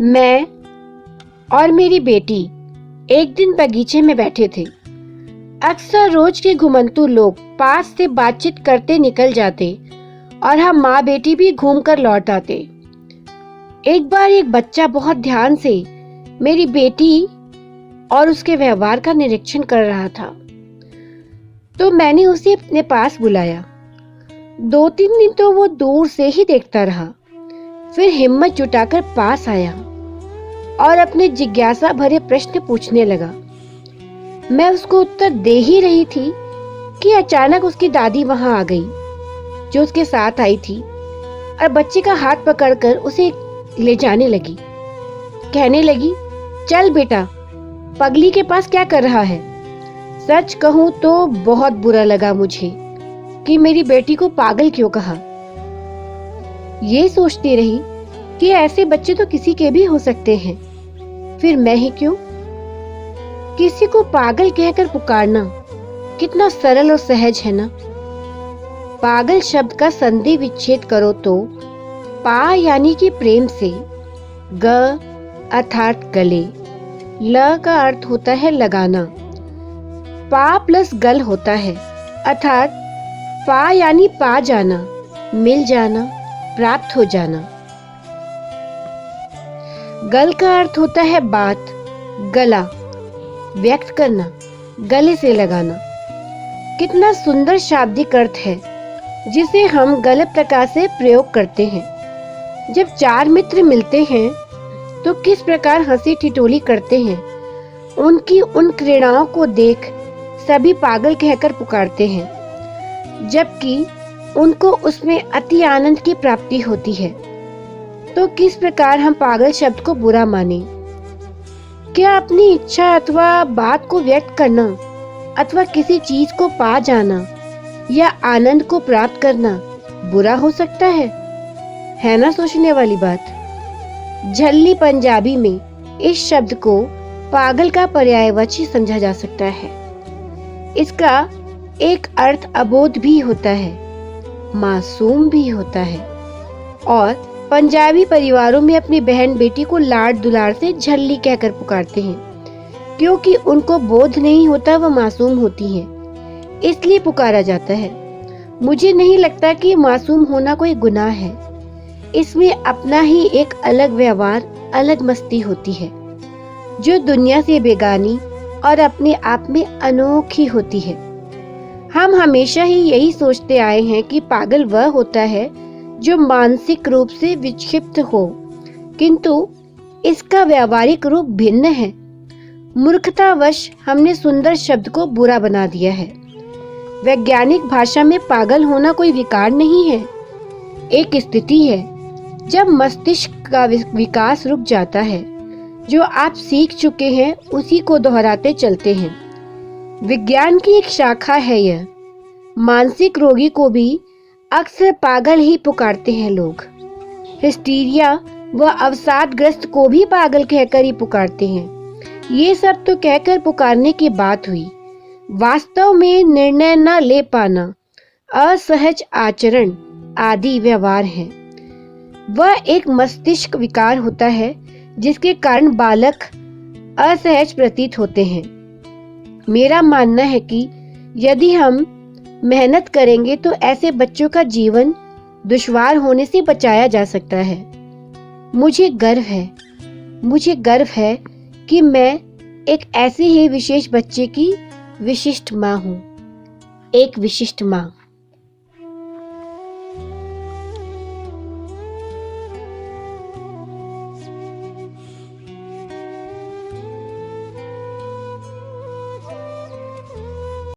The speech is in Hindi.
मैं और मेरी बेटी एक दिन बगीचे में बैठे थे। अक्सर रोज के घुमंतू लोग पास से बातचीत करते निकल जाते और हम माँ बेटी भी घूमकर लौट आते। एक बार एक बच्चा बहुत ध्यान से मेरी बेटी और उसके व्यवहार का निरीक्षण कर रहा था, तो मैंने उसे अपने पास बुलाया। 2-3 दिन तो वो दूर से ही देखता रहा, फिर हिम्मत जुटाकर पास आया और अपने जिज्ञासा भरे प्रश्न पूछने लगा। मैं उसको उत्तर दे ही रही थी कि अचानक उसकी दादी वहां आ गई, जो उसके साथ आई थी, और बच्चे का हाथ पकड़कर उसे ले जाने लगी। कहने लगी, चल बेटा, पगली के पास क्या कर रहा है। सच कहूं तो बहुत बुरा लगा मुझे कि मेरी बेटी को पागल क्यों कहा। ये सोचती रही कि ऐसे बच्चे तो किसी के भी हो सकते हैं, फिर मैं ही क्यों। किसी को पागल कहकर पुकारना कितना सरल और सहज है ना। पागल शब्द का संधि विच्छेद करो तो पा यानी कि प्रेम से, ग अर्थात गले, ल का अर्थ होता है लगाना, पा प्लस गल होता है, अर्थात पा यानी पा जाना, मिल जाना, प्राप्त हो जाना। गल का अर्थ होता है बात, गला, व्यक्त करना, गले से लगाना। कितना सुंदर शाब्दिक अर्थ है, जिसे हम गलत प्रकार से प्रयोग करते हैं। जब 4 मित्र मिलते हैं तो किस प्रकार हंसी ठिठोली करते हैं। उनकी उन क्रीड़ाओं को देख सभी पागल कहकर पुकारते हैं, जबकि उनको उसमें अति आनंद की प्राप्ति होती है। तो किस प्रकार हम पागल शब्द को बुरा माने। क्या अपनी इच्छा अथवा बात को व्यक्त करना अथवा किसी चीज को पा जाना या आनंद को प्राप्त करना बुरा हो सकता है ना। सोचने वाली बात। झल्ली पंजाबी में इस शब्द को पागल का पर्यायवाची समझा जा सकता है। इसका एक अर्थ अबोध भी होता है, मासूम भी होता है, और पंजाबी परिवारों में अपनी बहन बेटी को लाड दुलार से झल्ली कहकर पुकारते हैं, क्योंकि उनको बोध नहीं होता वह मासूम होती हैं, इसलिए पुकारा जाता है। मुझे नहीं लगता कि मासूम होना कोई गुनाह है। इसमें अपना ही एक अलग व्यवहार, अलग मस्ती होती है, जो दुनिया से बेगानी और अपने आप में अनोखी होती है। हम हमेशा ही यही सोचते आए हैं कि पागल वह होता है जो मानसिक रूप से विक्षिप्त हो, किंतु इसका व्यावहारिक रूप भिन्न है। मूर्खतावश हमने सुंदर शब्द को बुरा बना दिया है। वैज्ञानिक भाषा में पागल होना कोई विकार नहीं है, एक स्थिति है जब मस्तिष्क का विकास रुक जाता है। जो आप सीख चुके हैं उसी को दोहराते चलते हैं। विज्ञान की एक शाखा है यह। मानसिक रोगी को भी अक्सर पागल ही पुकारते हैं लोग। हिस्टीरिया व अवसादग्रस्त को भी पागल कहकर ही पुकारते हैं। ये सब तो कहकर पुकारने की बात हुई। वास्तव में निर्णय न ले पाना, असहज आचरण आदि व्यवहार है। वह एक मस्तिष्क विकार होता है जिसके कारण बालक असहज प्रतीत होते हैं। मेरा मानना है कि यदि हम मेहनत करेंगे तो ऐसे बच्चों का जीवन दुश्वार होने से बचाया जा सकता है। मुझे गर्व है कि मैं एक ऐसे ही विशेष बच्चे की विशिष्ट माँ हूँ, एक विशिष्ट माँ।